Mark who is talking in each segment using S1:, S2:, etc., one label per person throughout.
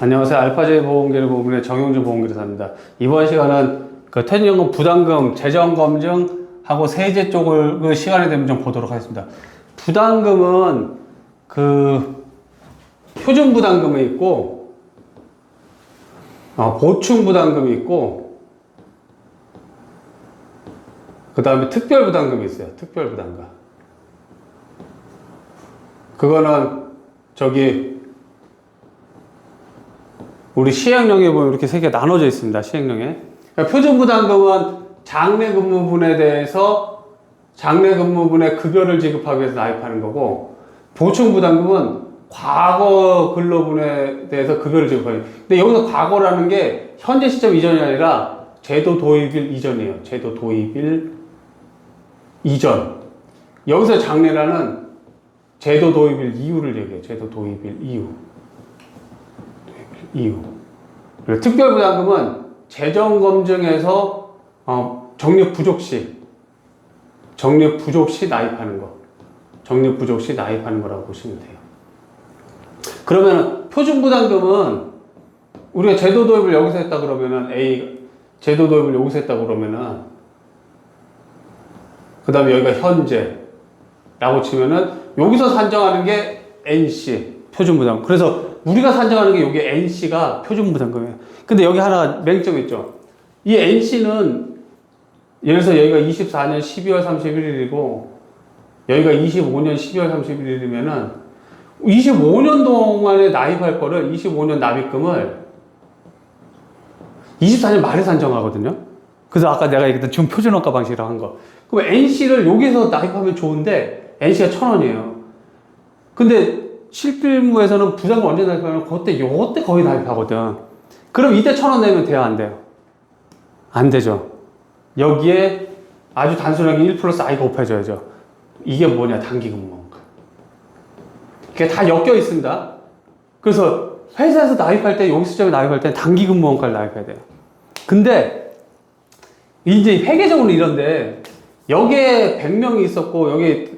S1: 안녕하세요. 알파제이 보험계를 보험의 정용주 보험기사입니다. 이번 시간은 그 퇴직연금 부담금 재정검증하고 세제 쪽을 그 시간이 되면 좀 보도록 하겠습니다. 부담금은 그 표준 부담금이 있고 보충 부담금이 있고 그 다음에 특별 부담금이 있어요. 특별 부담금. 그거는 우리 시행령에 보면 이렇게 세 개 나눠져 있습니다. 시행령에. 그러니까 표준부담금은 장래 근무분에 대해서 장래 근무분의 급여를 지급하기 위해서 나입하는 거고, 보충부담금은 과거 근로분에 대해서 급여를 지급하는 거예요. 근데 여기서 과거라는 게 현재 시점 이전이 아니라 제도 도입일 이전이에요. 제도 도입일 이전. 여기서 장래라는 제도 도입일 이후를 얘기해요. 제도 도입일 이후. 그리고 특별부담금은 재정검증에서 적립 부족 시 나입하는 거. 적립 부족 시 나입하는 거라고 보시면 돼요. 그러면 표준부담금은 우리가 제도 도입을 여기서 했다 그러면은 제도 도입을 여기서 했다 그러면은 그 다음에 여기가 현재라고 치면은 여기서 산정하는 게 NC 표준부담금. 그래서 우리가 산정하는 게 여기 NC가 표준부담금이에요. 근데 여기 하나 맹점이 있죠. 이 NC는 예를 들어서 여기가 24년 12월 31일이고 여기가 25년 12월 31일이면은 25년 동안에 나입할 거를 25년 납입금을 24년 말에 산정하거든요. 그래서 아까 내가 얘기했던 준표준원가 방식이라고 한 거. 그럼 NC를 여기서 나입하면 좋은데 NC가 1,000원이에요. 근데 실질무에서는 부담금 언제 나입하면 요때 거의 나입하거든. 그럼 이때 1,000원 내면 돼요, 안 돼요? 안 되죠. 여기에 아주 단순하게 1 플러스 I가 곱해져야죠. 이게 뭐냐, 단기근무원가. 그게 다 엮여 있습니다. 그래서 회사에서 나입할 때, 여기 시점에 나입할 때 단기근무원가를 나입해야 돼요. 근데 이제 회계적으로는 이런데 여기에 100명이 있었고 여기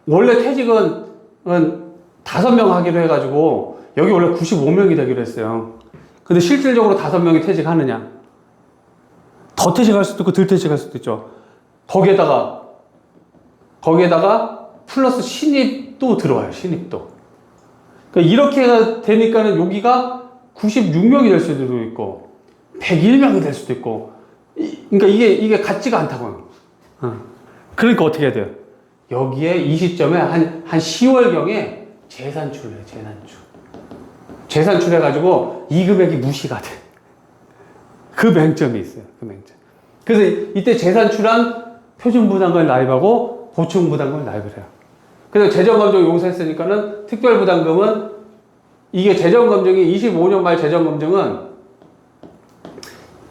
S1: 원래 퇴직은 5명 하기로 해가지고 여기 원래 95명이 되기로 했어요. 근데 실질적으로 5명이 퇴직하느냐? 더 퇴직할 수도 있고 덜 퇴직할 수도 있죠. 거기에다가 플러스 신입도 들어와요. 신입도. 그러니까 이렇게 되니까는 여기가 96명이 될 수도 있고 101명이 될 수도 있고, 그러니까 이게 같지가 않다고요. 그러니까 어떻게 해야 돼요? 여기에 이 시점에 한 10월경에 재산출해요. 재산출해가지고 이 금액이 무시가 돼. 그 맹점이 있어요. 그 맹점. 그래서 이때 재산출한 표준부담금을 나입하고 보충부담금을 나입을 해요. 그래서 재정검증 여기서 했으니까는 특별부담금은 이게 재정검증이 25년 말 재정검증은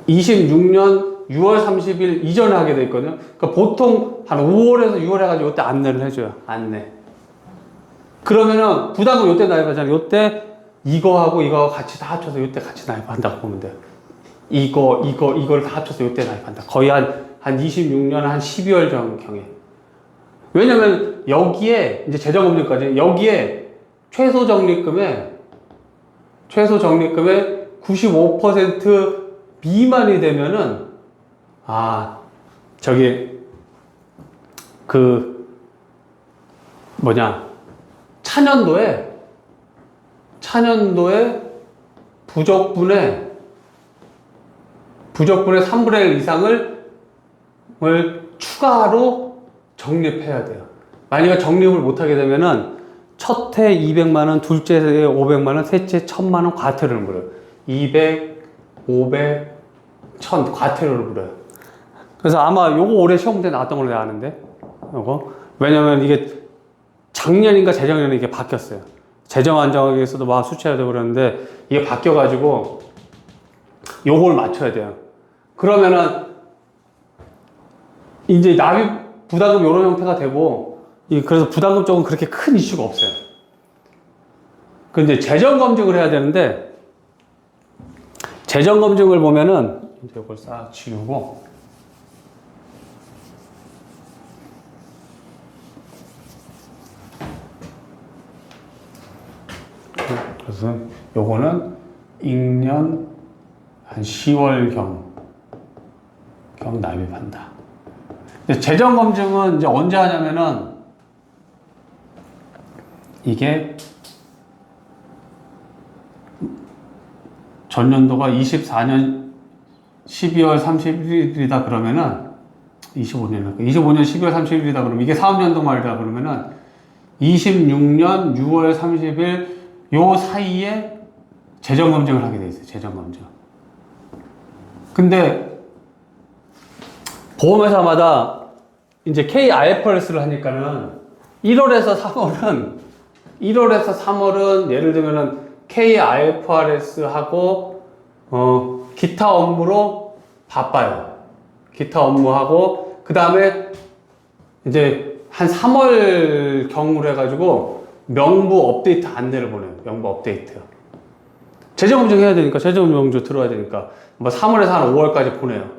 S1: 26년 6월 30일 이전에 하게 돼 있거든요. 그러니까 보통 한 5월에서 6월 해가지고 이때 안내를 해줘요. 안내. 그러면은 부담금 이때 나입하잖아요. 이때 이거하고 같이 다 합쳐서 이때 같이 나입한다고 보면 돼요. 이걸 다 합쳐서 이때 나입한다. 거의 한 26년 한 12월 경에. 왜냐면 여기에 이제 재정검증까지 여기에 최소 적립금의 95% 미만이 되면은 차년도에 부적분의 3분의 1 이상을 추가로 적립해야 돼요. 만약에 적립을 못하게 되면은 첫해 200만원, 둘째 해 500만원, 셋째 1000만원 과태료를 물어요. 200, 500, 1000 과태료를 물어요. 그래서 아마 요거 올해 시험 때 나왔던 걸로 내가 아는데, 요거. 왜냐면 이게 작년인가 재작년에 이게 바뀌었어요. 재정 안정하기 위해서도 막 수치해야 되고 그러는데 이게 바뀌어가지고 요걸 맞춰야 돼요. 그러면은 이제 납입 부담금 요런 형태가 되고, 그래서 부담금 쪽은 그렇게 큰 이슈가 없어요. 근데 재정 검증을 해야 되는데, 재정 검증을 보면은 이제 이걸 싹 지우고, 그래서 요거는 익년 한 10월경 납입한다. 재정 검증은 이제 언제 하냐면은 이게 전년도가 24년 12월 31일이다 그러면은 25년 12월 31일이다 그러면 이게 사업년도 말이다 그러면은 26년 6월 30일 요 사이에 재정 검증을 하게 돼 있어요. 재정 검증. 근데 보험회사마다 이제 KIFRS를 하니까는 1월에서 3월은 예를 들면은 KIFRS하고 기타 업무로 바빠요. 기타 업무하고 그 다음에 이제 한 3월 경으로 해가지고 명부 업데이트 안내를 보내요. 명부 업데이트. 재정검증 해야 되니까 재정검증 들어야 되니까 뭐 3월에서 한 5월까지 보내요.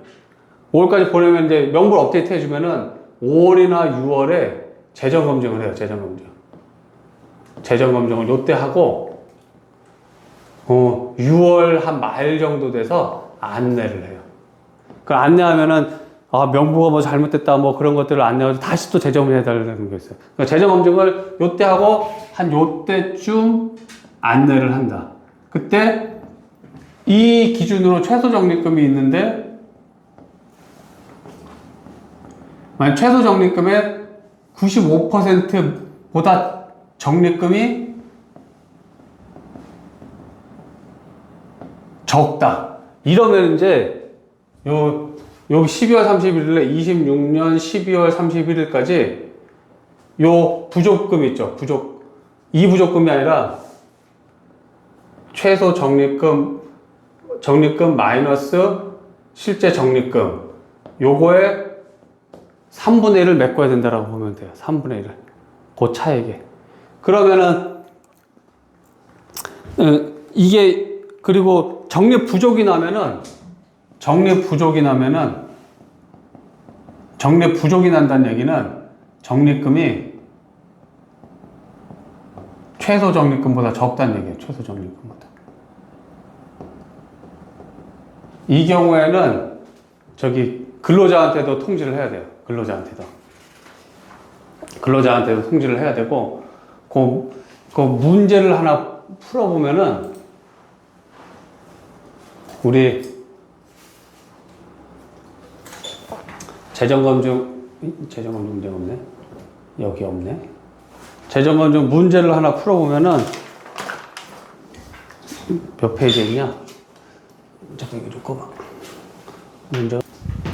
S1: 5월까지 보내면 이제 명부 업데이트 해주면은 5월이나 6월에 재정검증을 해요. 재정검증을 요때 하고 6월 한 말 정도 돼서 안내를 해요. 그 안내하면은 명부가 뭐 잘못됐다 뭐 그런 것들을 안내하고 다시 또 재정을 해달라는 게 있어요. 그러니까 재정검증을 요때 하고 한 요때쯤 안내를 한다. 그때 이 기준으로 최소 적립금이 있는데 만약 최소 적립금의 95%보다 적립금이 적다. 이러면 이제 여기 12월 31일에 26년 12월 31일까지 요 부족금 있죠. 이 부족금이 아니라 최소 적립금 마이너스 실제 적립금 요거에 3분의 1을 메꿔야 된다라고 보면 돼요. 3분의 1을. 그 차액에. 그러면은 이게 그리고 적립 부족이 나면은 적립 부족이 난다는 얘기는 적립금이 최소 적립금보다 적다는 얘기예요. 최소 적립금보다. 이 경우에는 근로자한테도 통지를 해야 돼요. 근로자한테도 통지를 해야 되고 그 문제를 하나 풀어보면은 우리 재정검증 문제 없네. 여기 없네. 재정검증 문제를 하나 풀어보면은 몇 페이지에 있냐? 잠깐 이거 좀 꺼봐. 문제.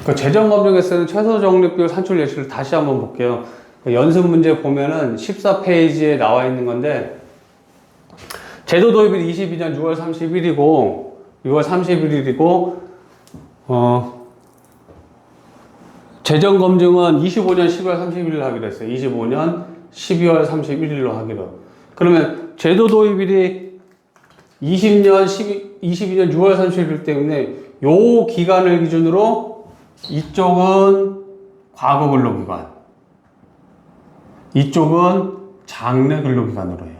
S1: 그 재정검증에 쓰는 최소 적립비율 산출 예시를 다시 한번 볼게요. 연습 문제 보면은 14페이지에 나와 있는 건데 제도 도입일 22년 6월 30일이고 재정 검증은 25년 12월 31일 하기로 했어요. 25년 12월 31일로 하기로. 그러면 제도 도입일이 22년 6월 31일 때문에 요 기간을 기준으로 이쪽은 과거 근로기간, 이쪽은 장래 근로기간으로 해요.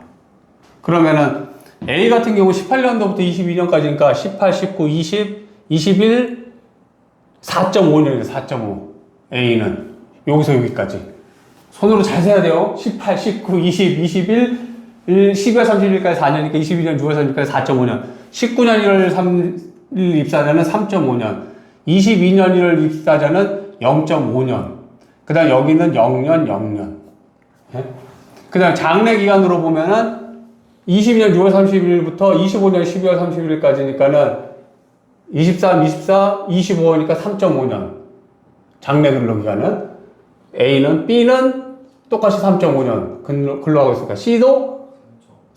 S1: 그러면은 A 같은 경우 18년도부터 22년까지니까 18, 19, 20, 21, 4.5년이에요. 4.5. A는 여기서 여기까지 손으로 잘 세야 돼요. 18, 19, 20, 21, 12월 30일까지 4년이니까 22년 6월 30일까지 4.5년 19년 1월 3일 입사자는 3.5년 22년 1월 입사자는 0.5년 그 다음 여기는 0년 0년 그 다음 장래 기간으로 보면은 22년 6월 30일부터 25년 12월 30일까지니까는 23, 24, 25니까 3.5년 장래 근로기간은 A는 B는 똑같이 3.5년 근로하고 있으니까 C도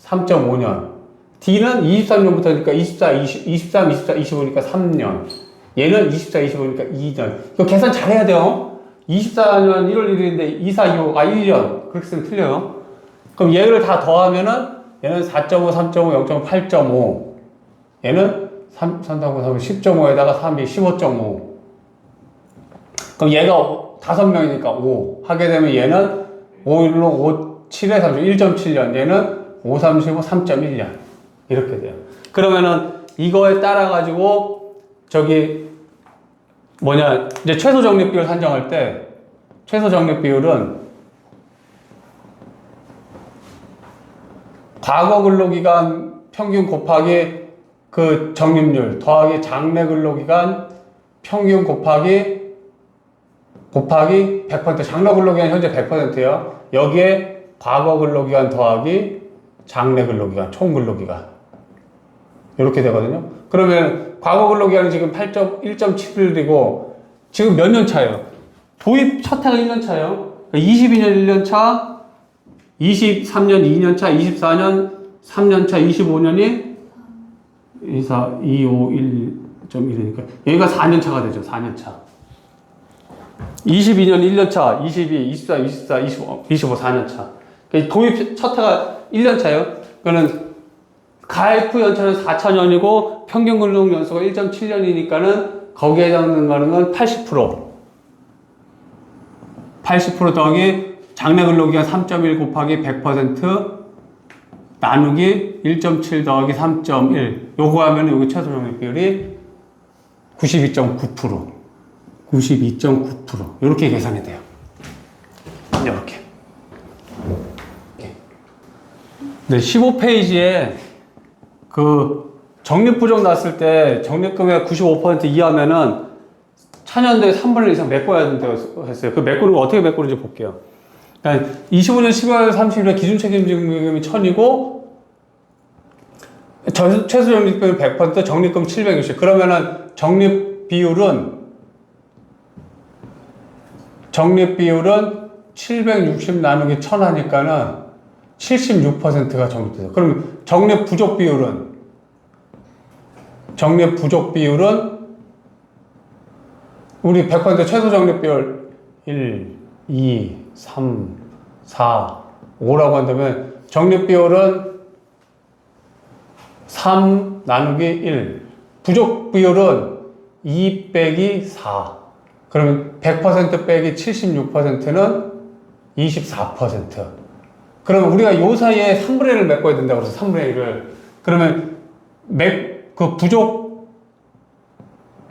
S1: 3.5년 D는 23년부터니까 23, 25니까 3년 얘는 24, 25니까 2년 이거 계산 잘 해야 돼요. 24년 1월 1일인데 2, 4, 2, 5가 1년 그렇게 쓰면 틀려요. 그럼 얘를 다 더하면은 얘는 4.5, 3.5, 0.8.5 얘는 3, 3, 3, 10.5에다가 3이 15.5 그럼 얘가 5명이니까 5 하게 되면 얘는 5일로 5, 7에 30, 1.7년 얘는 5, 35, 3.1년 이렇게 돼요. 그러면은 이거에 따라 가지고 저기 뭐냐 이제 최소 적립 비율 산정할 때 최소 적립 비율은 과거 근로기간 평균 곱하기 그 적립률 더하기 장래 근로기간 평균 곱하기 100%. 장래 근로기간 현재 100%예요. 여기에 과거 근로기간 더하기 장래 근로기간, 총 근로기간. 이렇게 되거든요. 그러면 과거 근로기간이 지금 1.7이고 지금 몇 년 차예요? 도입 첫 해가 1년 차예요. 22년 1년 차, 23년 2년 차, 24년 3년 차, 25년이 24, 25, 1.1이니까 여기가 4년 차가 되죠. 4년 차. 22년 1년 차, 22, 24, 24, 25, 4년 차. 도입 첫 해가 1년 차예요. 그거는 가입 후 연차는 4,000년이고 평균 근로 연수가 1.7년이니까는 거기에 해당되는 건 80%. 80% 더하기 장래 근로기간 3.1 곱하기 100% 나누기 1.7 더하기 3.1. 요거 하면 여기 최소 적립 비율이 92.9%. 92.9%. 이렇게 계산이 돼요. 이렇게. 네, 15페이지에 그 적립부족 났을 때 적립금액 95% 이하면은 차년도에 3분의 1 이상 메꿔야 된다고 했어요. 그 메꾸는 거 어떻게 메꾸는지 볼게요. 그러니까 25년 10월 30일에 기준 책임증금이 1000이고 최소 적립금이 100%, 적립금 760. 그러면은 적립 비율은 760 나누기 1000 하니까는 76%가 적립돼요. 그럼 적립 부족 비율은 우리 100% 최소 적립 비율 1, 2, 3, 4, 5라고 한다면 적립 비율은 3 나누기 1. 부족 비율은 2 빼기 4. 그러면 100% 빼기 76%는 24%. 그러면 우리가 요 사이에 3분의 1을 메꿔야 된다고 그래서 3분의 1을. 그러면 그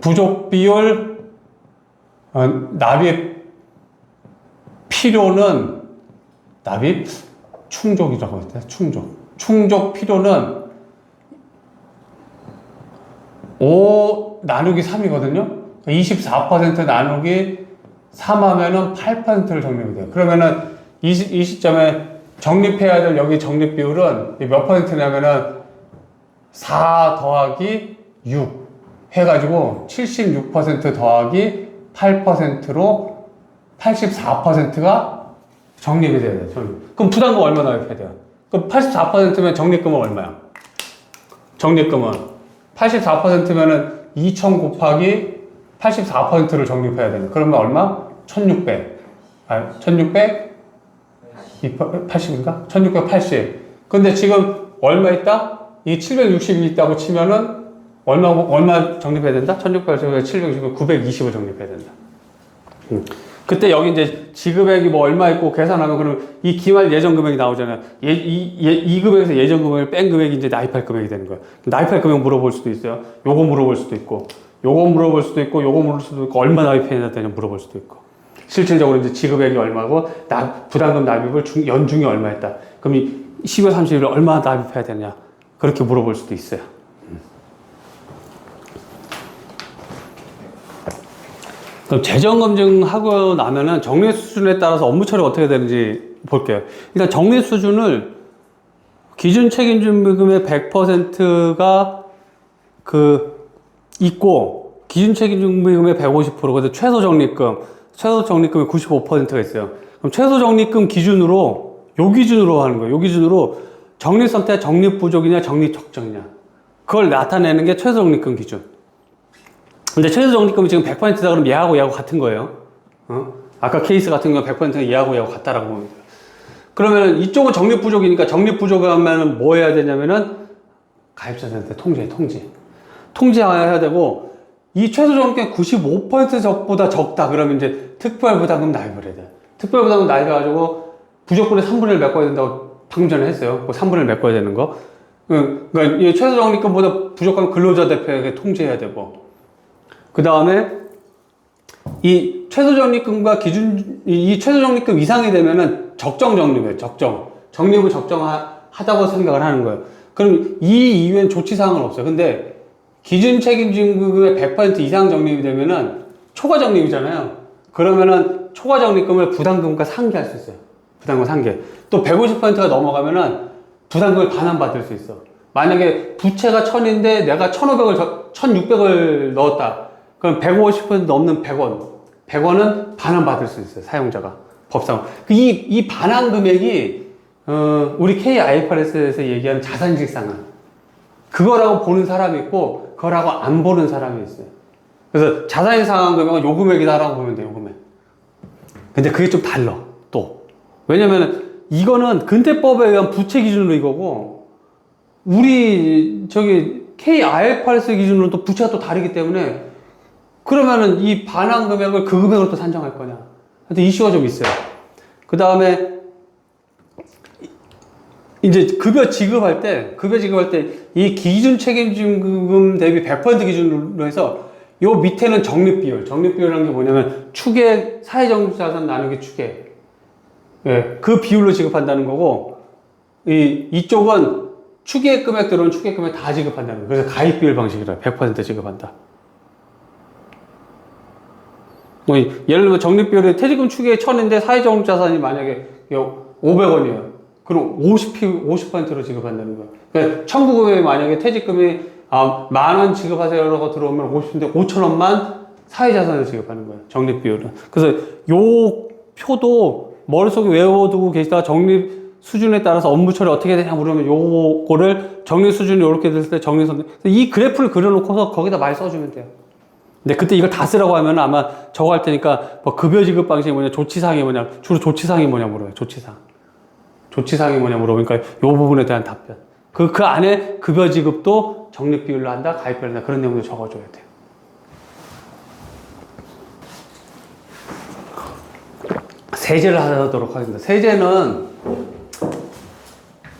S1: 부족 비율, 납입 필요는, 납입 충족이라고 했대. 충족 필요는 5 나누기 3이거든요. 24% 나누기 3 하면은 8%를 적립이 돼요. 그러면은 이 시점에 적립해야 될 여기 적립 비율은 몇 퍼센트냐면은 4 더하기 6 해가지고 76% 더하기 8%로 84%가 적립이 돼야 돼요. 그럼 부담금 얼마나 납입해야 돼요? 그럼 84%면 적립금은 얼마야? 적립금은 84%면은 2000 곱하기 84%를 적립해야 되는. 그러면 얼마? 1600. 1680인가? 1680. 근데 지금 얼마 있다? 이 760이 있다고 치면은 얼마 적립해야 된다? 1680에 760은 920을 적립해야 된다. 그때 여기 이제 지급액이 뭐 얼마 있고 계산하면 그러면 이 기말 예정 금액이 나오잖아요. 이 금액에서 예정 금액을 뺀 금액이 이제 납입할 금액이 되는 거예요. 납입할 금액 물어볼 수도 있어요. 요거 물어볼 수도 있고, 요거 물어볼 수도 있고, 요거 물어볼 수도 있고, 얼마 납입해야 되냐 물어볼 수도 있고. 실질적으로 이제 지급액이 얼마고, 부담금 납입을 연중이 얼마 했다. 그럼 이 10월 30일 얼마 납입해야 되냐. 그렇게 물어볼 수도 있어요. 그럼 재정검증하고 나면은 정리 수준에 따라서 업무 처리가 어떻게 되는지 볼게요. 일단 정리 수준을 기준 책임준비금의 100%가 있고 기준 책임준비금의 150%, 그래서 최소 적립금의 95%가 있어요. 그럼 최소 적립금 기준으로 요 기준으로 하는 거예요. 요 기준으로 적립 상태가 적립 부족이냐 적립 적정이냐 그걸 나타내는 게 최소 적립금 기준. 근데 최소 적립금이 지금 100%다 그러면 얘하고 같은 거예요. 아까 케이스 같은 경우는 100%가 얘하고 같다라고 보면 돼요. 그러면 이쪽은 적립 부족이니까 적립 부족하면 뭐 해야 되냐면은 가입자들한테 통지해야 되고, 이 최소 적립금이 95%보다 적다 그러면 이제 특별부담금 납입을 해야 돼요. 특별부담금 납입해가지고 부족분의 3분의 1 메꿔야 된다고 방금 전에 했어요. 그 3분의 1 메꿔야 되는 거. 그러니까 이 최저적립금보다 부족하면 근로자 대표에게 통지해야 되고, 그 다음에 이 최저적립금과 이 최저적립금 이상이 되면은 적정적립이에요. 적립을 적정하다고 생각을 하는 거예요. 그럼 이 이후엔 조치사항은 없어요. 근데 기준 책임지급금의 100% 이상 적립이 되면은 초과 적립이잖아요. 그러면은 초과 적립금을 부담금과 상계할 수 있어요. 부담금 상계. 또 150%가 넘어가면은 부담금을 반환받을 수 있어. 만약에 부채가 1000인데 내가 1600을 넣었다. 그럼 150% 넘는 100원은 반환받을 수 있어요. 사용자가. 법상. 이 반환 금액이, 우리 KIFRS에서 얘기하는 자산이익 상환. 그거라고 보는 사람이 있고, 그거라고 안 보는 사람이 있어요. 그래서 자산이익 상환 금액은 요 금액이다라고 보면 돼요, 요 금액. 근데 그게 좀 달라, 또. 왜냐면은, 이거는 근태법에 의한 부채 기준으로 이거고, 우리, KIFRS 기준으로 또 부채가 또 다르기 때문에, 그러면은 이 반환 금액을 그 금액으로 또 산정할 거냐. 하여튼 이슈가 좀 있어요. 그 다음에, 이제 급여 지급할 때, 이 기준 책임지급 대비 100% 기준으로 해서, 요 밑에는 적립비율이라는 게 뭐냐면, 추계, 사회정자산 나누기 추계. 예, 그 비율로 지급한다는 거고, 이쪽은 추계 금액 들어오는 추계 금액 다 지급한다는 거예요. 그래서 가입비율 방식이라 100% 지급한다. 뭐, 예를 들면 적립비율이 퇴직금 추계에 1000인데 사회정자산이 만약에 500원이에요. 그럼 50%로 지급한다는 거예요. 그러니까 청구금액이 만약에 퇴직금이 10,000원 지급하세요라고 들어오면 50인데 5,000원만 사회자산을 지급하는 거예요. 적립비율은. 그래서 요 표도 머릿속에 외워두고 계시다가 적립 수준에 따라서 업무 처리 어떻게 되냐 물으면 요거를 적립 수준이 이렇게 됐을 때 이 그래프를 그려놓고서 거기다 많이 써주면 돼요. 근데 그때 이걸 다 쓰라고 하면 아마 저거 할 테니까 뭐 급여 지급 방식이 뭐냐, 조치사항이 뭐냐, 주로 조치사항이 뭐냐 물어요. 조치사항이 뭐냐 물어보니까 요 부분에 대한 답변. 그 안에 급여 지급도 적립 비율로 한다, 가입 비율로 한다, 그런 내용도 적어줘야 돼요. 세제를 하도록 하겠습니다. 세제는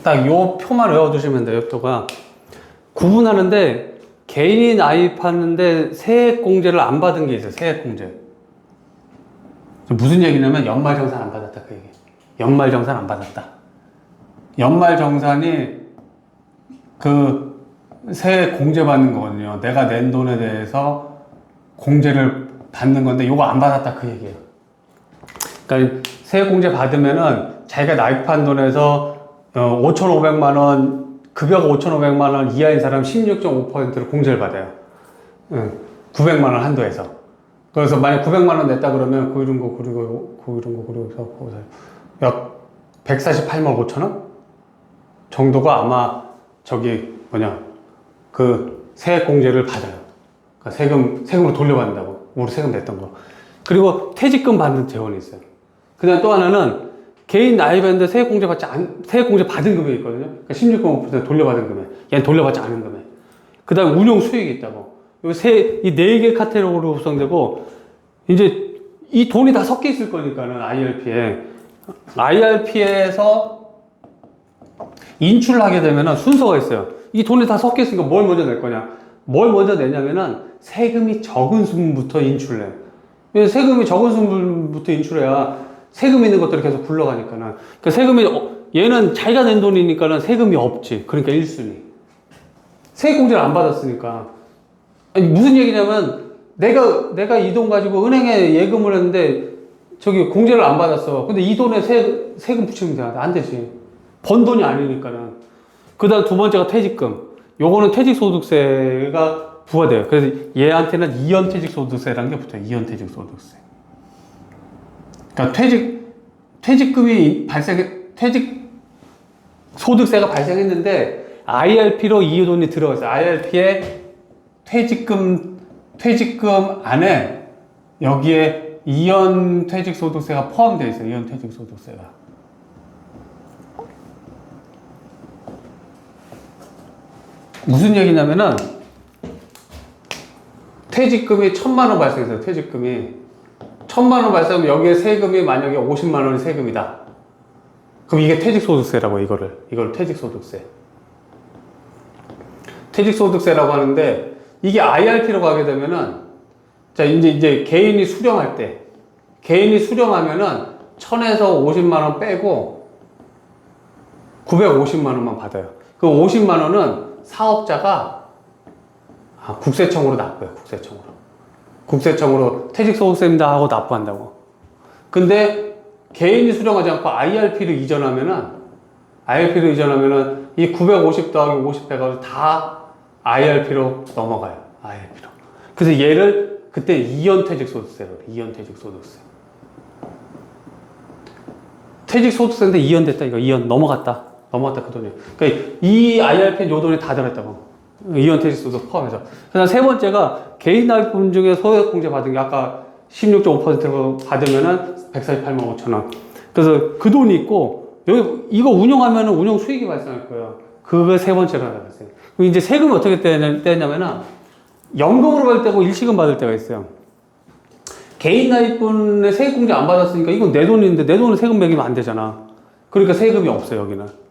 S1: 딱 요 표만 외워두시면 돼요. 요 표가 구분하는데 개인이 나입하는데 세액공제를 안 받은 게 있어요. 세액공제. 무슨 얘기냐면 연말정산 안 받았다 그 얘기. 연말정산 안 받았다. 연말정산이 그 세액공제 받는 거거든요. 내가 낸 돈에 대해서 공제를 받는 건데 요거 안 받았다 그 얘기예요. 그러니까 세액공제 받으면은 자기가 나입한 돈에서 5,500만 원 급여가 5,500만 원 이하인 사람 16.5%를 공제를 받아요. 900만 원 한도에서. 그래서 만약 900만 원 냈다 그러면 그리고 약 148만 5천 원 정도가 아마 그 세액 공제를 받아요. 그러니까 세금으로 돌려받는다고. 우리 세금 냈던 거. 그리고 퇴직금 받는 재원이 있어요. 그 다음 또 하나는 개인 나이밴드 세액공제 받은 금액이 있거든요. 그러니까 16.5% 돌려받은 금액. 얘는 돌려받지 않은 금액. 그 다음 운용 수익이 있다고. 이 4개 카테고리로 구성되고, 이제 이 돈이 다 섞여 있을 거니까는 IRP에서 인출을 하게 되면은 순서가 있어요. 이 돈이 다 섞여 있으니까 뭘 먼저 낼 거냐. 뭘 먼저 내냐면은 세금이 적은 수분부터 인출을 해요. 세금이 적은 수분부터 인출해야 세금 있는 것들이 계속 굴러가니까는. 그러니까 세금이, 얘는 자기가 낸 돈이니까는 세금이 없지. 그러니까 1순위. 세액공제를 안 받았으니까. 아니, 무슨 얘기냐면, 내가 이 돈 가지고 은행에 예금을 했는데, 공제를 안 받았어. 근데 이 돈에 세금 붙이면 돼. 안 되지. 번 돈이 아니니까는. 그 다음 두 번째가 퇴직금. 요거는 퇴직소득세가 부과돼요. 그래서 얘한테는 이연퇴직소득세라는 게 붙어요. 이연퇴직소득세. 그러니까 소득세가 발생했는데 IRP로 이 돈이 들어갔어요. IRP에 퇴직금 안에 여기에 이연퇴직소득세가 포함되어 있어요. 이연퇴직소득세가. 무슨 얘기냐면은 퇴직금이 1,000만 원 발생했어요. 퇴직금이 1,000만 원 발생하면 여기에 세금이 만약에 50만 원이 세금이다. 그럼 이게 퇴직소득세라고 이거를 퇴직소득세. 퇴직소득세라고 하는데 이게 IRP라고 하게 되면은 자 이제 개인이 수령할 때 개인이 수령하면은 1000에서 50만 원 빼고 950만 원만 받아요. 그 50만 원은 사업자가 국세청으로 납부해요. 국세청으로 퇴직소득세입니다 하고 납부한다고. 근데 개인이 수령하지 않고 IRP로 이전하면은 이 950 더하기 50 해가지고 다 IRP로 넘어가요. IRP로. 그래서 얘를 그때 이연퇴직소득세라고 해요. 이연퇴직소득세. 퇴직소득세인데 이연됐다. 이거 이연 넘어갔다 그 돈이. 그러니까 이 IRP는 요 돈이 다 들어있다고. 이연퇴직소득 포함해서. 그다음 세 번째가 개인 납입금 중에 소액공제 받은 게 아까 16.5%로 받으면은 148만 5천 원. 그래서 그 돈이 있고 여기 이거 운영하면은 운영 수익이 발생할 거예요. 그거 세 번째로 나갔어요. 그럼 이제 세금이 어떻게 떼냐면은 연금으로 받을 때고 일시금 받을 때가 있어요. 개인 납입분에 세액공제 안 받았으니까 이건 내 돈인데 내 돈을 세금 매기면 안 되잖아. 그러니까 세금이 없어요, 여기는.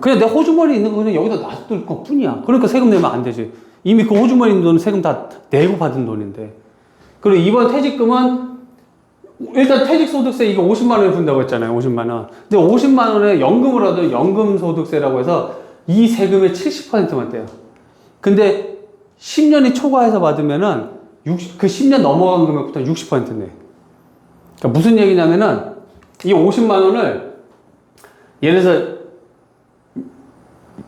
S1: 그냥 내 호주머니 있는 거 그냥 여기다 놔둘 것 뿐이야. 그러니까 세금 내면 안 되지. 이미 그 호주머니 있는 돈은 세금 다 내고 받은 돈인데. 그리고 이번 퇴직금은 일단 퇴직소득세 이거 50만 원에 분다고 했잖아요. 50만 원. 근데 50만 원에 연금을 하든 연금소득세라고 해서 이 세금의 70%만 떼요. 근데 10년이 초과해서 받으면은 그 10년 넘어간 금액부터 60% 내. 그러니까 무슨 얘기냐면은 이 50만 원을 예를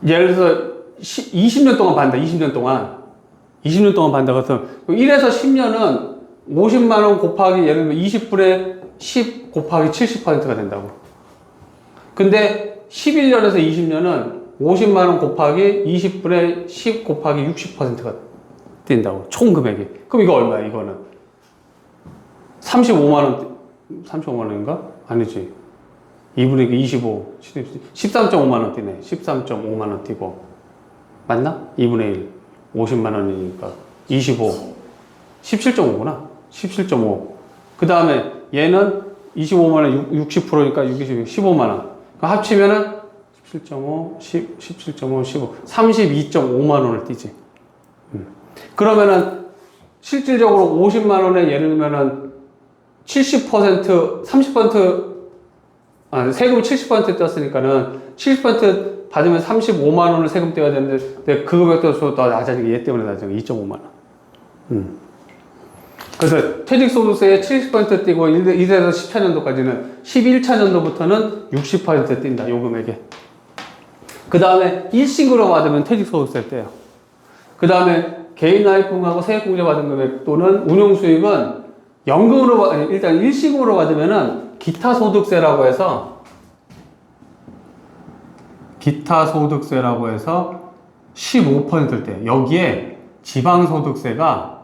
S1: 들어서 20년 동안 받는다. 20년 동안 받는다. 그래서 1에서 10년은 50만 원 곱하기 예를 들면 20분의 10 곱하기 70%가 된다고. 근데 11년에서 20년은 50만 원 곱하기 20분의 10 곱하기 60%가 뛴다고. 총 금액이. 그럼 이거 얼마야, 이거는? 35만 원인가? 아니지. 2분의 25, 13.5만 원 뛰네. 13.5만 원 뛰고. 맞나? 2분의 1. 50만 원이니까. 25. 17.5구나. 17.5. 그 다음에 얘는 25만 원 60%니까 15만 원. 합치면은 17.5, 17.5, 15. 32.5만 원을 뛰지. 그러면은 실질적으로 50만 원에 예를 들면은 70%, 30%, 세금 70% 떼었으니까는 70% 받으면 35만 원을 세금 떼야 되는데 그 금액도 더 낮아지게 얘 때문에 낮아지게 2.5만 원. 그래서 퇴직소득세에 70% 떼고 1에서 14년도까지는 11차년도부터는 60% 뛴다. 요 금액에. 그 다음에 일시금으로 받으면 퇴직소득세 떼요. 그 다음에 개인 납입금하고 세액공제 받은 금액 또는 운용수익은 연금으로, 일단 일시금으로 받으면은 기타 소득세라고 해서 15%를 떼요. 여기에 지방소득세가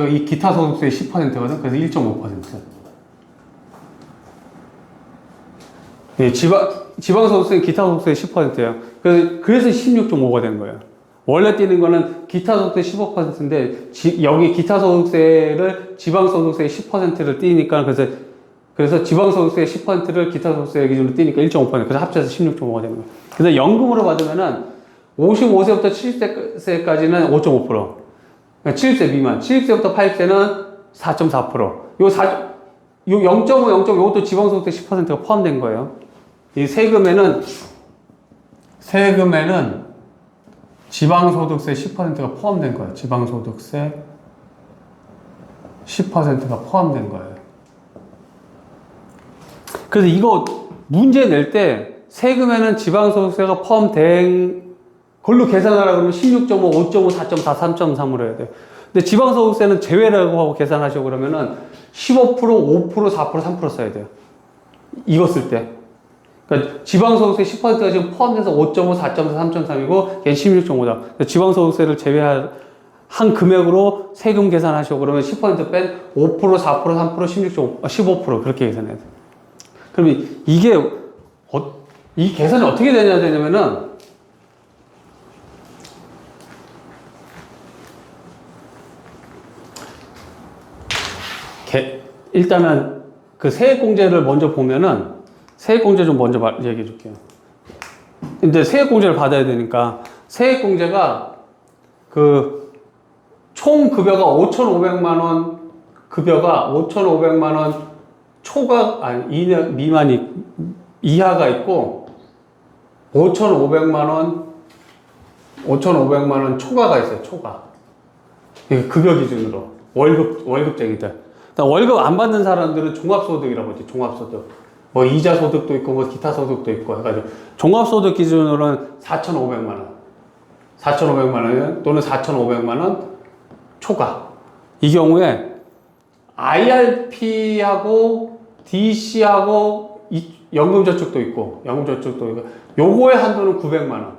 S1: 이 기타 소득세의 10%거든. 그래서 1.5%. 예, 지방소득세는 기타 소득세의 10%예요. 그래서 16.5가 된 거예요. 원래 뛰는 거는 기타 소득세 15%인데, 여기 기타 소득세를 지방소득세의 10%를 띄니까, 그래서 지방소득세의 10%를 기타 소득세 기준으로 띄니까 1.5%. 그래서 합쳐서 16.5가 되는 거예요. 그래서 연금으로 받으면은 55세부터 70세까지는 5.5%. 그러니까 70세 미만. 70세부터 80세는 4.4%. 요 0.5, 0.5, 요것도 지방소득세 10%가 포함된 거예요. 이 세금에는 지방소득세 10%가 포함된 거예요. 지방소득세 10%가 포함된 거예요. 그래서 이거 문제 낼 때 세금에는 지방소득세가 포함된 걸로 계산하라 그러면 16.5, 5.5, 4.4, 3.3으로 해야 돼요. 근데 지방소득세는 제외라고 하고 계산하시고 그러면은 15%, 5%, 4%, 3% 써야 돼요. 이거 쓸 때. 그러니까 지방소득세 10%가 지금 포함돼서 5.5, 4.4, 3.3이고 걔는 16.5다. 지방소득세를 제외한 금액으로 세금 계산하시고 그러면 10% 뺀 5%, 4%, 3%, 16.5, 15% 그렇게 계산해야 돼요. 그러면 이 계산이 어떻게 되냐면은 일단은 그 세액공제를 먼저 보면은 세액공제 좀 먼저 얘기해 줄게요. 이제 세액공제를 받아야 되니까 세액공제가 그 총 급여가 5,500만 원 급여가 5,500만 원 초과 아니 미만이 이하가 있고 5,500만 원 초과가 있어요. 초과. 이게 급여 기준으로 월급쟁이들. 월급 안 받는 사람들은 종합소득이라고 하지. 종합소득. 뭐 이자 소득도 있고 뭐 기타 소득도 있고 해가지고 종합소득 기준으로는 4,500만 원. 4,500만 원 또는 4,500만 원 초과. 이 경우에 IRP하고 DC하고 연금저축도 있고 요거의 한도는 900만 원.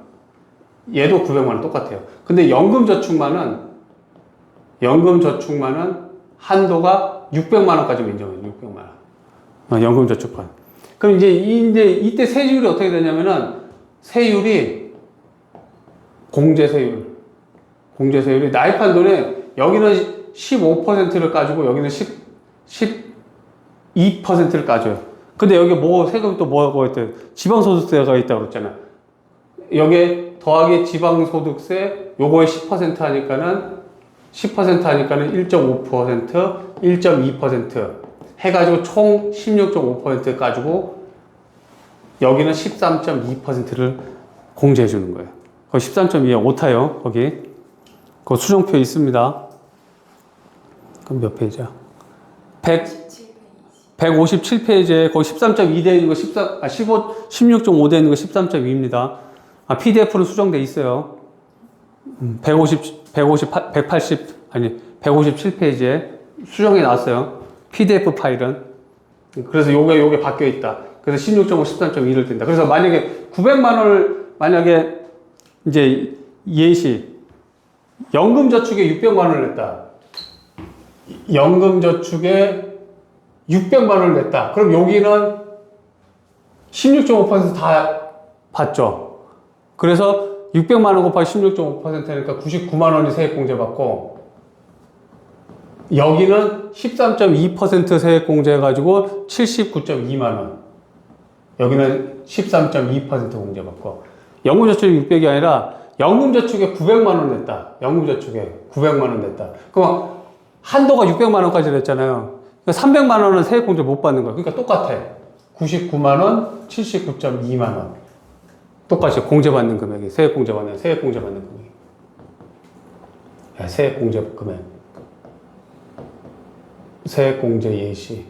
S1: 얘도 900만 원 똑같아요. 근데 연금저축만은 한도가 600만 원까지 인정해요. 600만 원. 연금저축판. 그럼 이제 이때 세율이 어떻게 되냐면은 세율이 공제세율이 나입한 돈에 여기는 15%를 까주고 여기는 12%를 까줘요. 근데 여기 뭐 세금이 또 뭐라고 했대? 지방소득세가 있다고 그랬잖아. 여기에 더하기 지방소득세 요거에 10% 하니까는 1.5%, 1.2% 해가지고 총 16.5% 까지고 여기는 13.2%를 공제해 주는 거예요. 거기 13.2에 오타요. 거기 그 수정표 있습니다. 그럼 몇 페이지야? 157페이지에 거기 13.2 되어 있는 거 16.5 되어 있는 거 13.2입니다. PDF로 수정돼 있어요. 157페이지에 수정이 나왔어요. PDF 파일은. 그래서 요게 바뀌어 있다. 그래서 16.5, 13.2를 뜬다. 그래서 만약에 900만 원을 만약에 이제 예시 연금저축에 600만 원을 냈다. 연금저축에 600만 원을 냈다. 그럼 여기는 16.5% 다 받죠. 그래서 600만 원 곱하기 16.5%니까 99만 원이 세액공제 받고 여기는 13.2% 세액공제 해가지고 79.2만 원. 여기는 13.2% 공제 받고 연금저축이 600이 아니라 연금저축에 900만 원 냈다. 연금저축에 900만 원 냈다. 그럼 한도가 600만 원까지 냈잖아요. 그러니까 300만 원은 세액공제 못 받는 거예요. 그러니까 똑같아. 99만 원, 79.2만 원. 똑같이 공제받는 금액이 세액공제받는 금액이. 세액공제 금액. 세액공제 예시.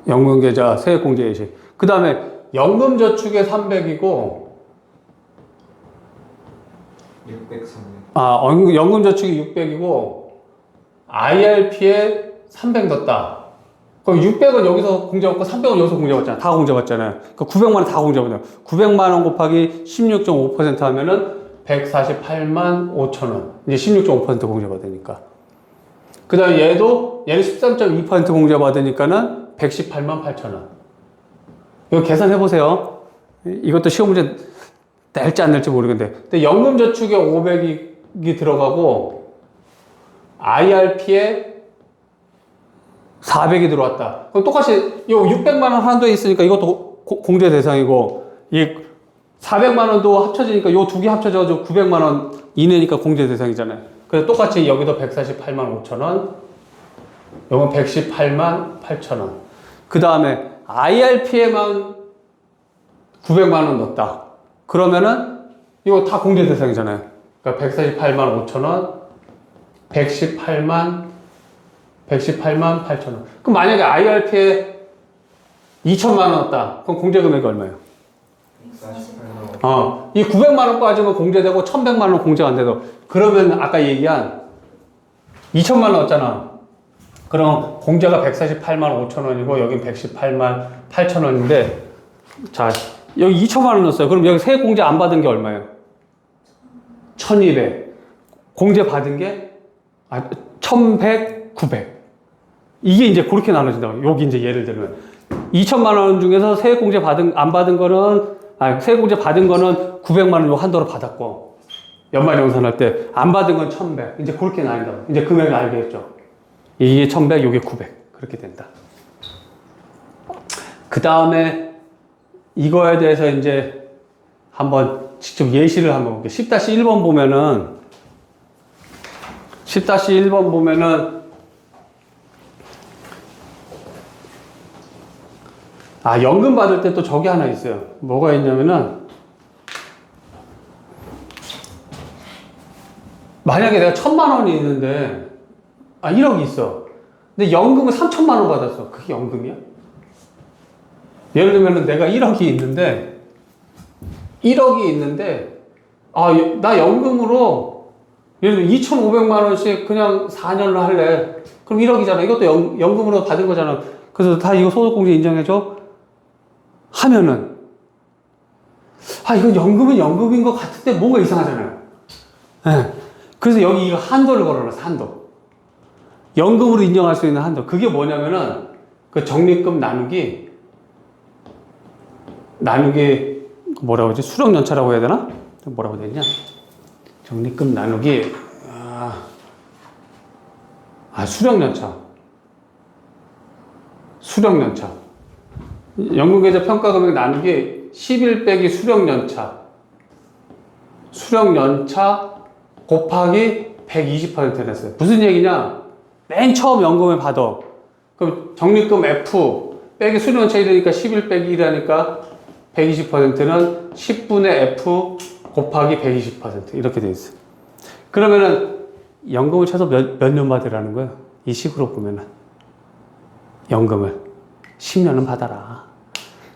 S1: 연금계좌 세액공제 예시. 그 다음에 연금저축에 300이고 600. 연금저축이 600이고 IRP에 300 넣었다. 그럼 600은 여기서 공제받고 300은 여기서 공제받잖아. 다 공제받잖아요. 그러니까 900만 원 다 공제받아요. 900만 원 곱하기 16.5% 하면은 148만 5천 원. 이제 16.5% 공제받으니까. 그 다음에 얘는 13.2% 공제받으니까는 118만 8천 원. 이거 계산해보세요. 이것도 시험 문제 낼지 안 낼지 모르겠는데. 근데 연금저축에 500이 들어가고 IRP에 400이 들어왔다. 그럼 똑같이 이 600만 원 한도에 있으니까 이것도 공제 대상이고 이 400만 원도 합쳐지니까 이 두 개 합쳐져가지고 900만 원 이내니까 공제 대상이잖아요. 그래서 똑같이 여기도 148만 5천 원, 이건 118만 8천 원. 그 다음에 IRP에만 900만 원 넣었다. 그러면은 이거 다 공제 대상이잖아요. 그러니까 148만 5천 원, 118만 8천 원. 그럼 만약에 IRP에 2천만 원 넣었다. 그럼 공제 금액이 얼마예요? 148만. 이 900만 원 빠지면 공제되고 1,100만 원 공제가 안 돼도 그러면 아까 얘기한 2천만 원 넣었잖아. 그럼 공제가 148만 5천 원이고 여긴 118만 8천 원인데 자 여기 2천만 원 넣었어요. 그럼 여기 세액 공제 안 받은 게 얼마예요? 1,200. 공제 받은 게 1,100, 900. 이게 이제 그렇게 나눠진다고. 여기 이제 예를 들면 2천만 원 중에서 세액 공제 안 받은 거는 세액 공제 받은 거는 900만 원 요 한도로 받았고 연말정산할 때 안 받은 건 1,100. 이제 그렇게 나뉜다고. 이제 금액을 알겠죠. 이게 1,100, 요게 900. 그렇게 된다. 그 다음에 이거에 대해서 이제 한번 직접 예시를 한번 볼게요. 10-1번 보면은 10-1번 보면은 연금 받을 때 또 저게 하나 있어요. 뭐가 있냐면은 만약에 내가 1,000만 원이 있는데 1억이 있어. 근데 연금을 3,000만 원 받았어. 그게 연금이야? 예를 들면 내가 1억이 있는데 나 연금으로 예를 들면 2,500만 원씩 그냥 4년을 할래. 그럼 1억이잖아. 이것도 연금으로 받은 거잖아. 그래서 다 이거 소득공제 인정해줘? 하면은 이건 연금은 연금인 것 같은데 뭔가 이상하잖아요. 네. 그래서 여기 이거 한도를 걸어놨어. 한도. 연금으로 인정할 수 있는 한도. 그게 뭐냐면은 그 적립금 나누기 뭐라고 하지? 수령연차라고 해야 되나? 뭐라고 되냐? 적립금 나누기 수령연차. 연금계좌 평가금액 나누기 11 빼기 수령연차 곱하기 120% 됐어요. 무슨 얘기냐? 맨 처음 연금을 받아. 그럼 적립금 F 빼기 수령연차 1이니까 11 빼기 1하니까 120%는 10분의 F 곱하기 120% 이렇게 돼 있어요. 그러면은 연금을 최소 몇 년 받으라는 거예요? 이 식으로 보면은 연금을 10년은 받아라.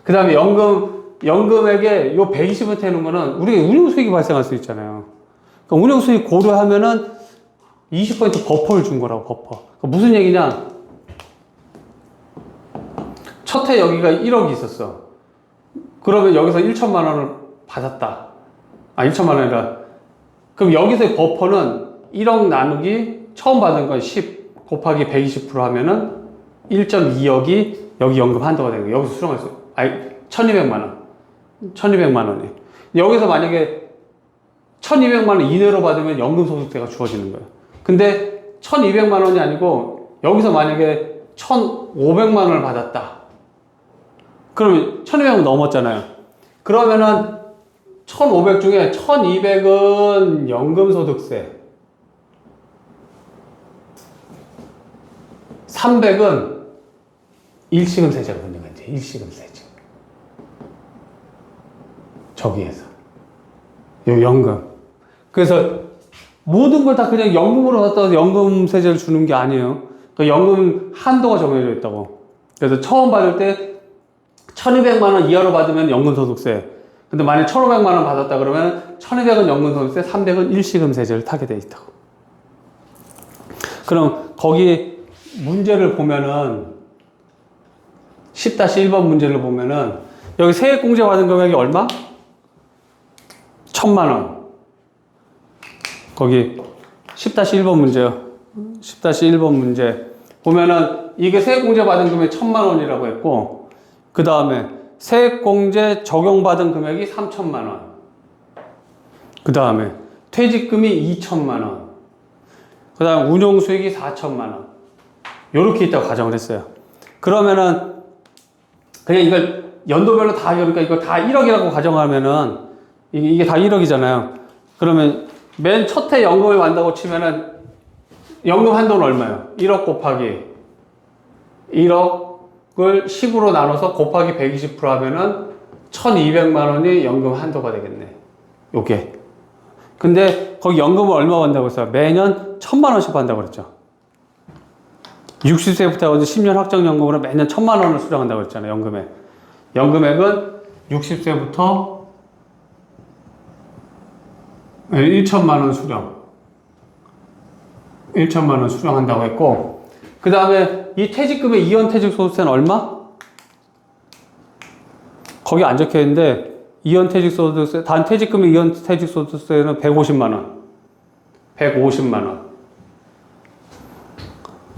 S1: 그 다음에 연금액에 요 120% 해놓은 거는 우리 운용수익이 발생할 수 있잖아요. 그러니까 운용수익 고려하면은 20% 버퍼를 준 거라고, 버퍼. 그러니까 무슨 얘기냐? 첫 해 여기가 1억이 있었어. 그러면 여기서 1천만 원을 받았다. 1천만 원이라. 그럼 여기서의 버퍼는 1억 나누기 처음 받은 건 10 곱하기 120% 하면은 1.2억이 여기 연금 한도가 되는 거예요. 여기서 수령할 수, 1200만 원. 1200만 원이. 여기서 만약에 1200만 원 이내로 받으면 연금 소득세가 주어지는 거예요. 근데 1200만 원이 아니고 여기서 만약에 1500만 원을 받았다. 그러면 1200만 원 넘었잖아요. 그러면은 1500 중에 1200은 연금 소득세. 300은 일시금 세제가 붙는 거지. 일시금 세제. 저기에서. 요 연금. 그래서 모든 걸 다 그냥 연금으로 갖다 서 연금 세제를 주는 게 아니에요. 그 연금 한도가 정해져 있다고. 그래서 처음 받을 때 1200만 원 이하로 받으면 연금 소득세. 근데 만약 1500만 원 받았다 그러면 1200은 연금 소득세, 300은 일시금 세제를 타게 돼 있다고. 그럼 거기 문제를 보면은 10-1번 문제를 보면은 여기 세액공제 받은 금액이 얼마? 1,000만 원. 거기 10-1번 문제요. 10-1번 문제 보면은 이게 세액공제 받은 금액이 1,000만 원이라고 했고, 그 다음에 세액공제 적용받은 금액이 3,000만 원. 그 다음에 퇴직금이 2,000만 원. 그 다음에 운용수익이 4,000만 원. 요렇게 있다고 가정을 했어요. 그러면은 그냥 이걸 연도별로 다, 그러니까 이거 다 1억이라고 가정하면은 이게 다 1억이잖아요. 그러면 맨 첫 해 연금을 받는다고 치면은 연금 한도는 얼마예요? 1억 곱하기 1억을 10으로 나눠서 곱하기 120% 하면은 1,200만 원이 연금 한도가 되겠네. 요게. 근데 거기 연금을 얼마 받는다고 했어요? 매년 1,000만 원씩 받는다고 그랬죠. 60세부터 10년 확정연금으로 매년 1,000만 원을 수령한다고 그랬잖아요. 연금액. 연금액은 60세부터 1,000만 원 수령. 1,000만 원 수령한다고 했고, 그 다음에 이 퇴직금의 이연퇴직소득세는 얼마? 거기 안 적혀 있는데, 이연퇴직소득세, 단 퇴직금의 이연퇴직소득세는 150만 원. 150만 원.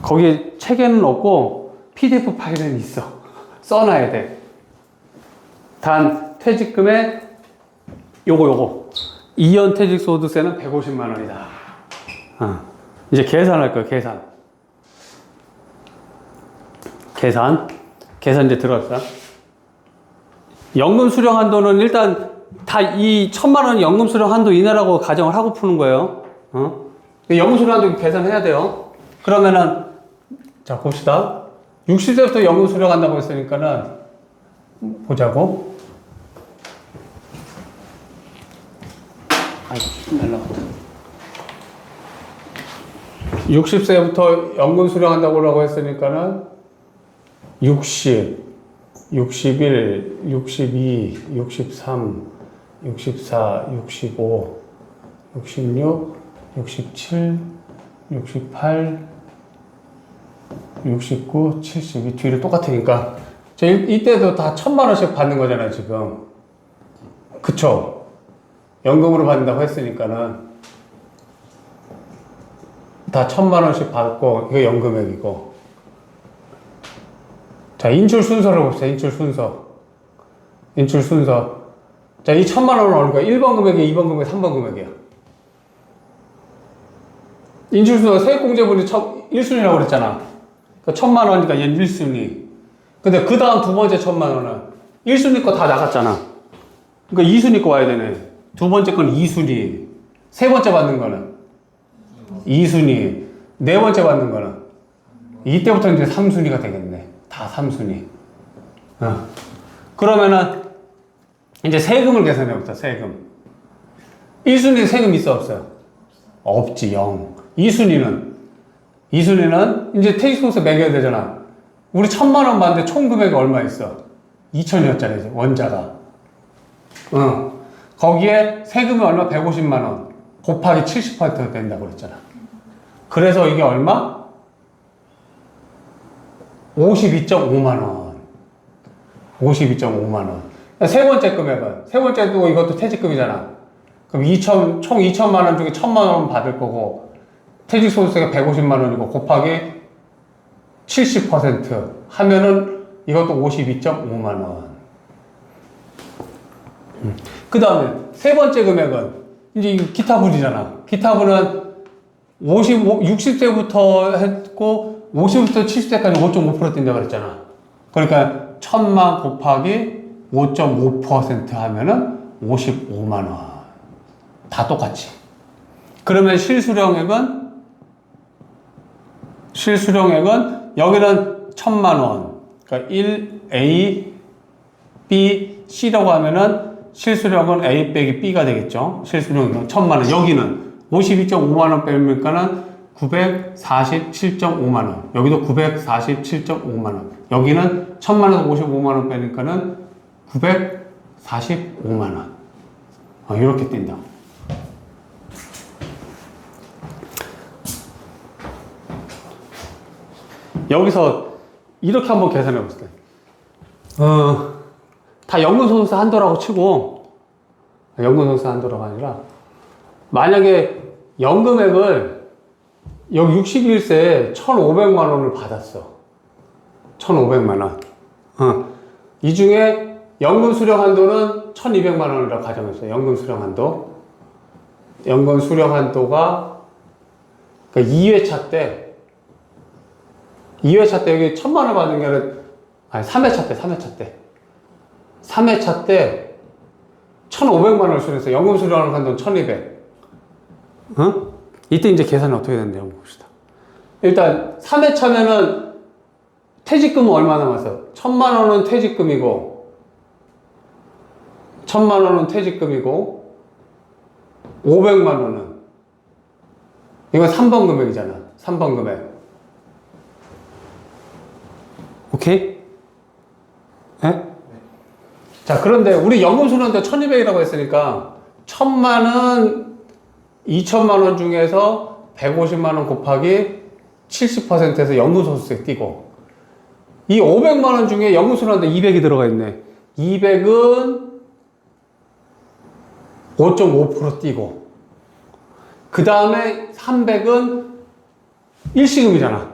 S1: 거기 책에는 없고, PDF 파일은 있어. 써놔야 돼. 단 퇴직금의 요거. 이연퇴직소득세는 150만 원이다. 이제 계산할 거예요, 계산. 계산 이제 들어갔어. 연금 수령 한도는 일단 다 이 1,000만 원 연금 수령 한도 이내라고 가정을 하고 푸는 거예요. 연금 수령 한도 계산해야 돼요. 그러면은, 자, 봅시다. 60세부터 연금 수령한다고 했으니까는, 보자고. 아이고, 날라갔다. 60세부터 연금 수령한다고 했으니까는, 60, 61, 62, 63, 64, 65, 66, 67, 68, 69, 70. 이 뒤로 똑같으니까. 이때도 다 1,000만 원씩 받는 거잖아요, 지금. 그쵸? 연금으로 받는다고 했으니까는. 다 1,000만 원씩 받고, 이거 연금액이고. 자, 인출 순서를 봅시다, 인출 순서. 인출 순서. 자, 이 1,000만 원은 얼마야? 1번 금액이 2번 금액, 3번 금액이야. 인출 순서 세액공제분이 1순위라고 그랬잖아. 그러니까 1,000만 원이니까 얘는 1순위. 근데 그 다음 두 번째 1,000만 원은 1순위 거 다 나갔잖아. 그러니까 2순위 거 와야 되네. 두 번째 건 2순위. 세 번째 받는 거는 2순위. 네 번째 받는 거는 이때부터 이제 3순위가 되겠네. 다 3순위. 그러면은 이제 세금을 계산해봅시다. 세금. 1순위 세금 있어 없어요? 없지. 0. 2순위는 이제 퇴직소득세 매겨야 되잖아. 우리 1,000만 원 받는데 총 금액이 얼마 있어? 2천이었잖아요. 원자가. 거기에 세금이 얼마? 150만 원. 곱하기 70% 된다고 그랬잖아. 그래서 이게 얼마? 52.5만 원. 52.5만 원. 세 번째 금액은, 세 번째도 이것도 퇴직금이잖아. 그럼 총 2천만 원 중에 1,000만 원 받을 거고, 퇴직소득세가 150만 원이고, 곱하기 70% 하면은 이것도 52.5만 원. 그 다음에 세 번째 금액은, 이제 기타분이잖아. 기타분은 60세부터 했고, 50부터 70세까지 5.5% 뛴다고 그랬잖아. 그러니까 1,000만 곱하기 5.5% 하면은 55만 원. 다 똑같이. 그러면 실수령액은 여기는 1,000만 원. 그러니까 1A, B, C라고 하면은 실수령은 A 빼기 B가 되겠죠. 실수령은 1,000만 원. 여기는 52.5만 원 빼면은 947.5만 원. 여기도 947.5만 원. 여기는 1,000만 원 55만 원 빼니까는 945만 원. 이렇게 뛴다. 여기서 이렇게 한번 계산해 봅시다. 다 연금소득세 한도라고 치고, 연금소득세 한도라고 아니라, 만약에 연금액을 여기 61세에 1,500만 원을 받았어. 1,500만 원. 이 중에 연금 수령 한도는 1,200만 원이라고 가정했어요. 연금 수령 한도. 연금 수령 한도가, 그러니까 2회차 때 여기 1,000만 원 받은 게 아니라, 3회차 때. 3회차 때 1,500만 원을 수령했어요. 연금 수령 한도는 1,200. 이때 이제 계산이 어떻게 되는지 한번 봅시다. 일단 3회차면은 퇴직금은 얼마 남았어? 1,000만 원은 퇴직금이고 500만 원은 이건 3번 금액이잖아. 3번 금액. 오케이? 네? 자, 그런데 우리 연금 수령도 1,200이라고 했으니까 1,000만 원, 2,000만 원 중에서 150만 원 곱하기 70%에서 연금소득세 띄고, 이 500만 원 중에 연금수령한테 200이 들어가 있네. 200은 5.5% 띄고, 그 다음에 300은 일시금이잖아.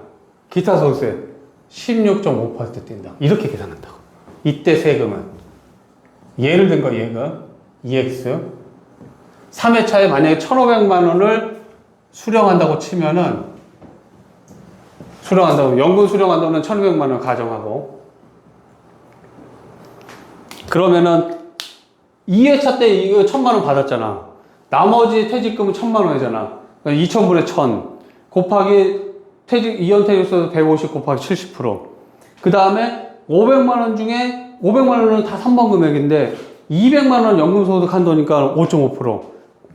S1: 기타 소득세 16.5% 뛴다. 이렇게 계산한다고. 이때 세금은. 예를 든 거 얘가 EX. 3회차에 만약에 1,500만 원을 수령한다고 치면은, 연금 수령한다고는 1,200만 원 가정하고, 그러면은 2회차 때 이거 1,000만 원 받았잖아. 나머지 퇴직금은 1,000만 원이잖아. 2,000분의 1,000 곱하기 이연 퇴직소득 150 곱하기 70%. 그 다음에 500만 원 중에 500만 원은 다 3번 금액인데 200만 원 연금 소득 한도니까 5.5%.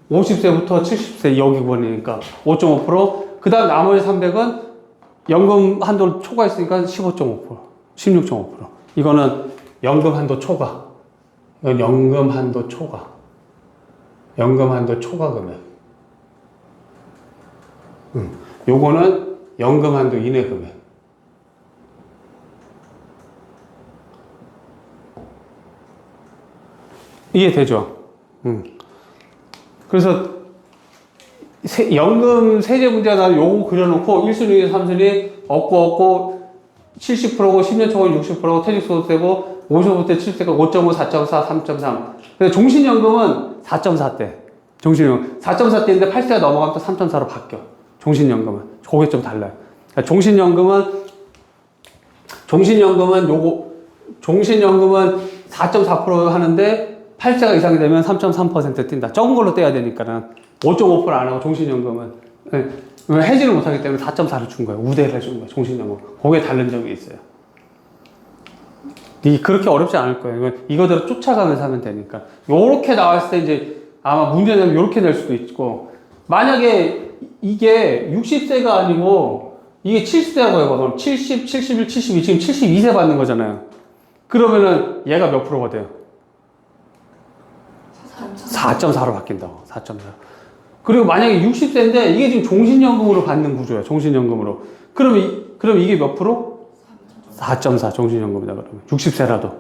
S1: 50세부터 70세 여기 번이니까 5.5%. 그 다음 나머지 300은 연금 한도 초과했으니까 15.5%. 16.5%. 이거는 연금 한도 초과. 이건 연금 한도 초과. 연금 한도 초과 금액. 요거는 연금 한도 이내 금액. 이해되죠? 그래서 연금 세제 문제가 나면 요거 그려놓고 1순위, 3순위 얻고 70%고 10년 초과 60%고 퇴직소득세고 55대 70세가 5.5, 4.4, 3.3. 근데 종신연금은 4.4대. 종신연금. 4.4대인데 8세가 넘어가면 또 3.4로 바뀌어. 종신연금은. 그게 좀 달라요. 그러니까 종신연금은 4.4% 하는데 8세가 이상이 되면 3.3% 뛴다. 적은 걸로 떼야 되니까는 5.5% 안 하고 종신연금은. 해지를 못하기 때문에 4.4를 준 거예요. 우대를 해준 거예요. 종신연금. 그게 다른 점이 있어요. 이게 그렇게 어렵지 않을 거예요. 이거대로 쫓아가면서 하면 되니까. 요렇게 나왔을 때 이제 아마 문제는 요렇게 낼 수도 있고, 만약에 이게 60세가 아니고 이게 70세라고 해봐. 그럼 70, 71, 72, 지금 72세 받는 거잖아요. 그러면은 얘가 몇 프로가 돼요? 4.4로 바뀐다고. 4.4. 그리고 만약에 60세인데 이게 지금 종신연금으로 받는 구조야. 종신연금으로. 그럼 이게 몇 프로? 4.4 종신연금이다 그러면. 60세라도.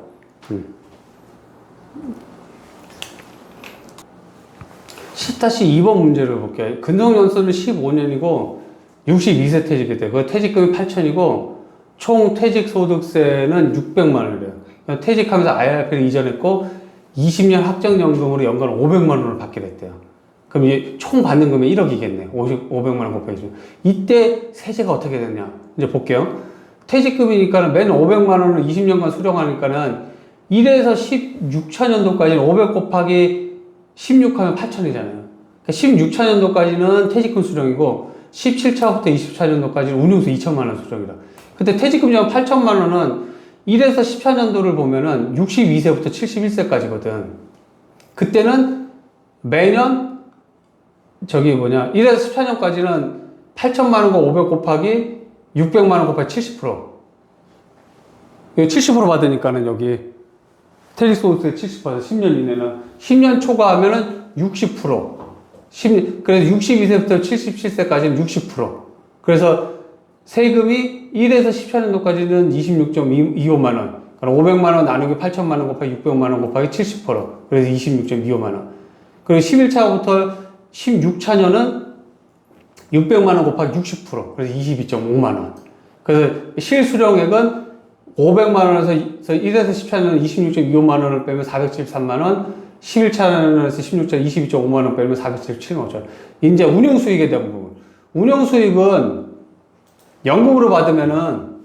S1: 10-2번 문제를 볼게요. 근속연수는 15년이고 62세 퇴직이 돼요. 그 퇴직금이 8천이고 총 퇴직소득세는 600만 원이래요. 퇴직하면서 IRP를 이전했고 20년 확정연금으로 연간 500만 원을 받게 됐대요. 그럼 이제 총 받는 금액이 1억이겠네. 500만 원 곱하기 주. 이때 세제가 어떻게 되냐? 이제 볼게요. 퇴직금이니까는 맨 500만 원을 20년간 수령하니까는 1에서 16차년도까지는 500 곱하기 16하면 8천이잖아요. 그러니까 16차년도까지는 퇴직금 수령이고 17차부터 24차년도까지는 운용수 2천만 원 수령이다. 근데 퇴직금이면 8천만 원은 1에서 10차년도를 보면은 62세부터 71세까지거든. 그때는 매년 1에서 10차년까지는 8천만 원과 500 곱하기 600만 원 곱하기 70%. 70% 받으니까는 여기 퇴직소득세 70% 10년 이내는 10년 초과하면은 60%. 그래서 62세부터 77세까지는 60%. 그래서 세금이 1에서 10차년도까지는 26.25만 원. 그럼 500만 원 나누기 8천만 원 곱하기 600만 원 곱하기 70%. 그래서 26.25만 원. 그리고 11차부터 16차년은 600만 원 곱하기 60%. 그래서 22.5만 원. 그래서 실수령액은 500만 원에서 1에서 10차년은 26.25만 원을 빼면 473만 원, 11차년에서 16차 22.5만 원 빼면 477만 원. 이제 운용수익에 대한 부분. 운용수익은 연금으로 받으면은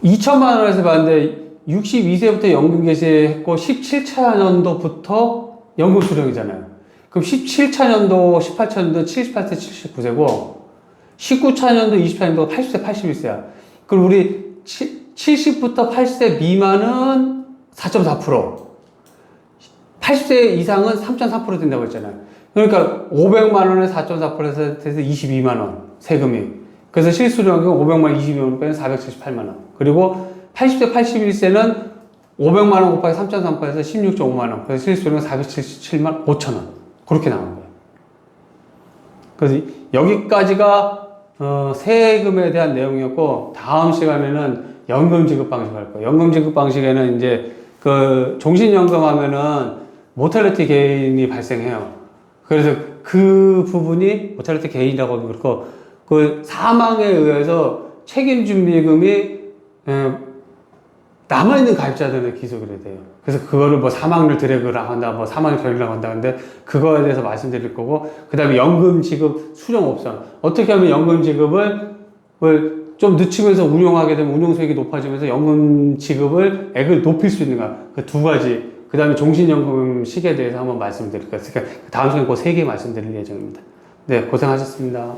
S1: 2천만 원에서 받는데 62세부터 연금 개시했고 17차년도부터 연금 수령이잖아요. 그럼 17차년도, 18차년도 78세, 79세고 19차년도, 20차년도가 80세, 81세야. 그럼 우리 70부터 80세 미만은 4.4%, 80세 이상은 3.3% 된다고 했잖아요. 그러니까 500만 원에 4.4%에서 22만 원 세금이. 그래서 실수령액은 500만 원 22만 원 빼면 478만 원. 그리고 80세, 81세는 500만 원 곱하기 3.3%에서 16.5만 원. 그래서 실수령은 477만 5천 원. 그렇게 나온 거예요. 그래서 여기까지가 세금에 대한 내용이었고, 다음 시간에는 연금 지급 방식 할 거예요. 연금 지급 방식에는 이제 그 종신연금 하면은 모탈리티 게인이 발생해요. 그래서 그 부분이 모탈리티 게인이라고 하기 그렇고, 그 사망에 의해서 책임준비금이 남아있는 가입자들의 기속이 돼요. 그래서 그거를 뭐 사망률 드래그라고 한다, 뭐 사망률 드래그라고 한다. 근데 그거에 대해서 말씀드릴 거고, 그 다음에 연금 지급 수령 옵션. 어떻게 하면 연금 지급을 좀 늦추면서 운용하게 되면 운용 수익이 높아지면서 연금 지급을 액을 높일 수 있는가. 그 두 가지. 그 다음에 종신연금 시기에 대해서 한번 말씀드릴 거예요. 그러니까 다음 시간에 그 세 개 말씀드릴 예정입니다. 네, 고생하셨습니다.